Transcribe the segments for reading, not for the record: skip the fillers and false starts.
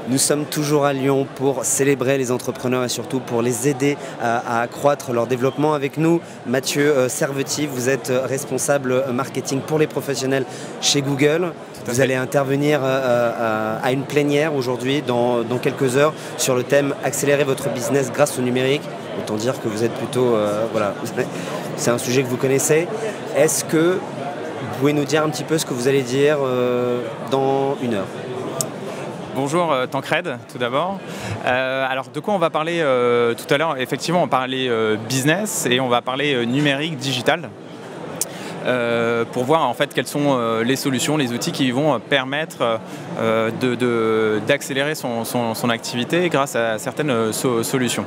Nous sommes toujours à Lyon pour célébrer les entrepreneurs et surtout pour les aider à accroître leur développement. Avec nous, Mathieu Servetti, vous êtes responsable marketing pour les professionnels chez Google. Vous allez intervenir à une plénière aujourd'hui, dans quelques heures, sur le thème « Accélérer votre business grâce au numérique ». Autant dire que vous êtes plutôt... voilà, c'est un sujet que vous connaissez. Est-ce que vous pouvez nous dire un petit peu ce que vous allez dire dans une heure ? Bonjour Tancred, tout d'abord. Alors de quoi on va parler tout à l'heure? Effectivement, on parlait business et on va parler numérique, digital. Pour voir en fait quelles sont les solutions, les outils qui vont permettre d'accélérer son activité grâce à certaines solutions.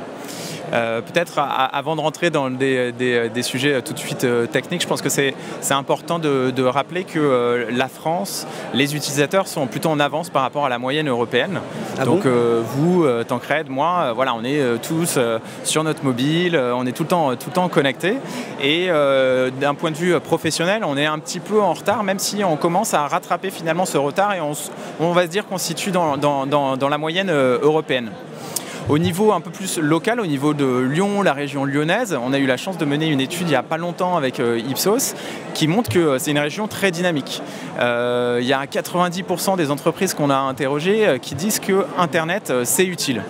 Peut-être avant de rentrer dans des sujets tout de suite techniques, je pense que c'est important de rappeler que la France, les utilisateurs sont plutôt en avance par rapport à la moyenne européenne. Ah donc bon vous, Tancred, moi, voilà, on est tous sur notre mobile, on est tout le temps connectés. Et d'un point de vue professionnel, on est un petit peu en retard, même si on commence à rattraper finalement ce retard et on va se dire qu'on se situe dans la moyenne européenne. Au niveau un peu plus local, au niveau de Lyon, la région lyonnaise, on a eu la chance de mener une étude il n'y a pas longtemps avec Ipsos qui montre que c'est une région très dynamique. Il y a 90% des entreprises qu'on a interrogées qui disent que Internet, c'est utile.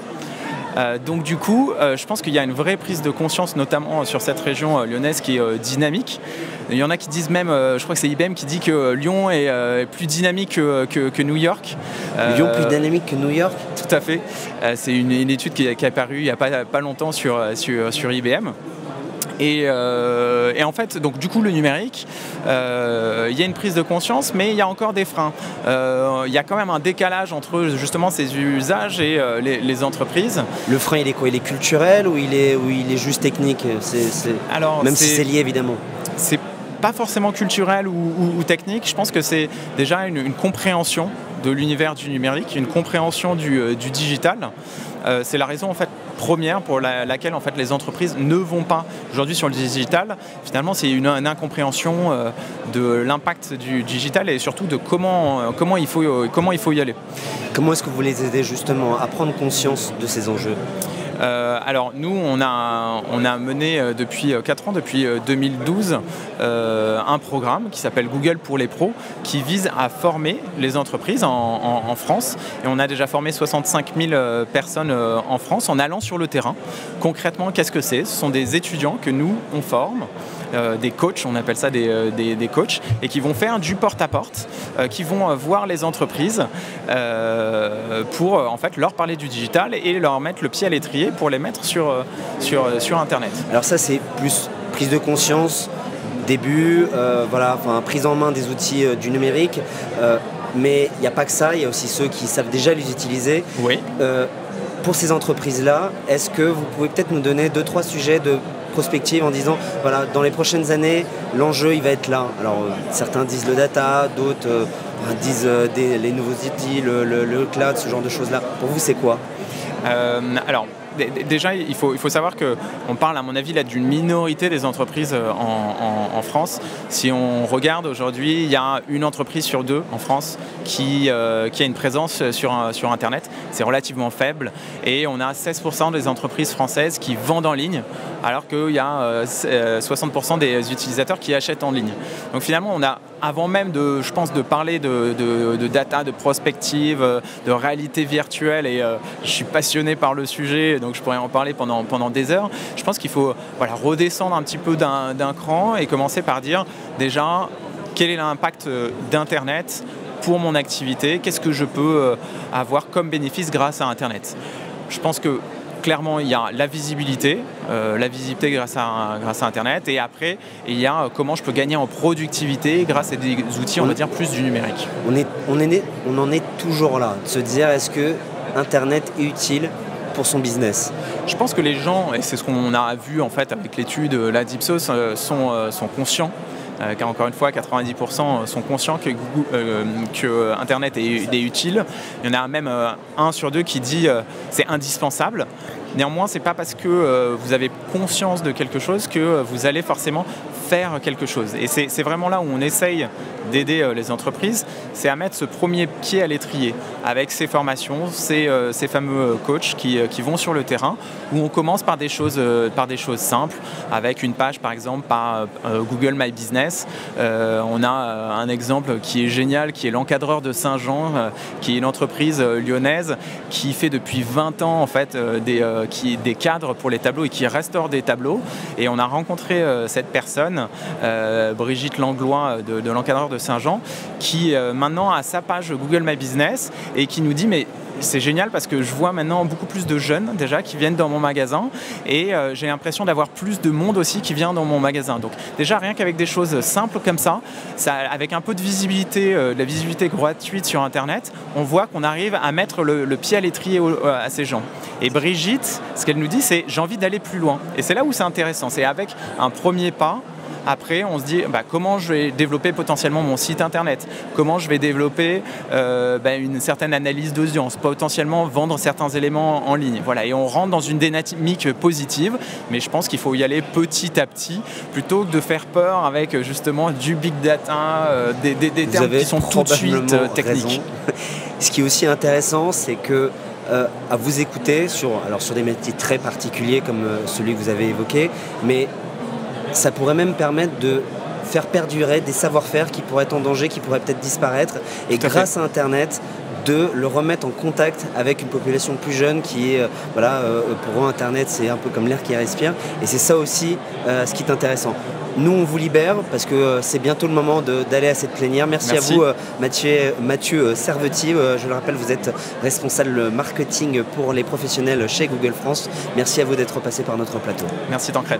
Donc du coup, je pense qu'il y a une vraie prise de conscience, notamment sur cette région lyonnaise qui est dynamique. Il y en a qui disent même, je crois que c'est IBM qui dit que Lyon est plus dynamique que New York. Lyon plus dynamique que New York? Tout à fait. C'est une étude qui est apparue il n'y a pas longtemps sur IBM. Et en fait, donc du coup, le numérique, il y a une prise de conscience, mais il y a encore des freins. Il y a quand même un décalage entre justement ces usages et les entreprises. Le frein, il est quoi? Il est culturel ou il est juste technique? Alors, même si c'est lié, évidemment. C'est pas forcément culturel ou technique. Je pense que c'est déjà une compréhension de l'univers du numérique, une compréhension du digital. C'est la raison en fait première pour laquelle en fait les entreprises ne vont pas aujourd'hui sur le digital. Finalement, c'est une incompréhension de l'impact du digital et surtout de comment il faut y aller. Comment est-ce que vous les aidez justement à prendre conscience de ces enjeux? Alors nous, on a mené depuis 4 ans, depuis 2012, un programme qui s'appelle Google pour les pros, qui vise à former les entreprises en France. Et on a déjà formé 65 000 personnes en France en allant sur le terrain. Concrètement, qu'est-ce que c'est? Ce sont des étudiants que nous, on forme, des coachs, on appelle ça des coachs, et qui vont faire du porte-à-porte, qui vont voir les entreprises pour en fait leur parler du digital et leur mettre le pied à l'étrier pour les mettre sur Internet. Alors ça, c'est plus prise de conscience, début, voilà, enfin, prise en main des outils du numérique, mais il n'y a pas que ça, il y a aussi ceux qui savent déjà les utiliser. Oui. Pour ces entreprises-là, est-ce que vous pouvez peut-être nous donner 2-3 sujets de prospective en disant, voilà, dans les prochaines années, l'enjeu, il va être là. Alors, certains disent le data, d'autres disent les nouveaux outils, le cloud, ce genre de choses-là. Pour vous, c'est quoi? Alors, déjà, il faut savoir qu'on parle, à mon avis, là, d'une minorité des entreprises en France. Si on regarde aujourd'hui, il y a une entreprise sur 2 en France qui a une présence sur Internet. C'est relativement faible. Et on a 16% des entreprises françaises qui vendent en ligne, alors qu'il y a 60% des utilisateurs qui achètent en ligne. Donc finalement, on a, avant même de parler de data, de prospective, de réalité virtuelle, et je suis passionné par le sujet, donc je pourrais en parler pendant des heures. Je pense qu'il faut redescendre un petit peu d'un cran et commencer par dire déjà quel est l'impact d'Internet pour mon activité, qu'est-ce que je peux avoir comme bénéfice grâce à Internet. Je pense que clairement, il y a la visibilité grâce à Internet, et après, il y a comment je peux gagner en productivité grâce à des outils, on va dire, plus du numérique. On en est toujours là, de se dire, est-ce que Internet est utile pour son business? Je pense que les gens, et c'est ce qu'on a vu en fait avec l'étude d'Ipsos, sont conscients. Car encore une fois, 90% sont conscients que Internet est utile. Il y en a même 1 sur 2 qui dit c'est indispensable. Néanmoins, ce n'est pas parce que vous avez conscience de quelque chose que vous allez forcément faire quelque chose. Et c'est vraiment là où on essaye d'aider les entreprises, c'est à mettre ce premier pied à l'étrier avec ces formations, ces fameux coachs qui vont sur le terrain, où on commence par des choses simples, avec une page par exemple par Google My Business. On a un exemple qui est génial, qui est l'Encadreur de Saint-Jean, qui est une entreprise lyonnaise qui fait depuis 20 ans en fait, des cadres pour les tableaux et qui restaure des tableaux. Et on a rencontré cette personne, Brigitte Langlois de l'Encadreur de Saint-Jean, qui maintenant a sa page Google My Business et qui nous dit mais c'est génial parce que je vois maintenant beaucoup plus de jeunes déjà qui viennent dans mon magasin et j'ai l'impression d'avoir plus de monde aussi qui vient dans mon magasin. Donc déjà rien qu'avec des choses simples comme ça, avec un peu de visibilité, de la visibilité gratuite sur Internet, on voit qu'on arrive à mettre le pied à l'étrier à ces gens. Et Brigitte, ce qu'elle nous dit, c'est j'ai envie d'aller plus loin. Et c'est là où c'est intéressant, c'est avec un premier pas. Après, on se dit comment je vais développer potentiellement mon site internet, comment je vais développer une certaine analyse d'audience, potentiellement vendre certains éléments en ligne. Voilà, et on rentre dans une dynamique positive, mais je pense qu'il faut y aller petit à petit plutôt que de faire peur avec justement du big data, des termes qui sont tout de suite techniques. Ce qui est aussi intéressant, c'est que à vous écouter sur des métiers très particuliers comme celui que vous avez évoqué, mais ça pourrait même permettre de faire perdurer des savoir-faire qui pourraient être en danger, qui pourraient peut-être disparaître. Et grâce à Internet, de le remettre en contact avec une population plus jeune qui est, pour eux, Internet, c'est un peu comme l'air qui respire. Et c'est ça aussi ce qui est intéressant. Nous, on vous libère parce que c'est bientôt le moment d'aller à cette plénière. Merci. À vous, Mathieu Servetti. Je le rappelle, vous êtes responsable marketing pour les professionnels chez Google France. Merci à vous d'être passé par notre plateau. Merci Tancred.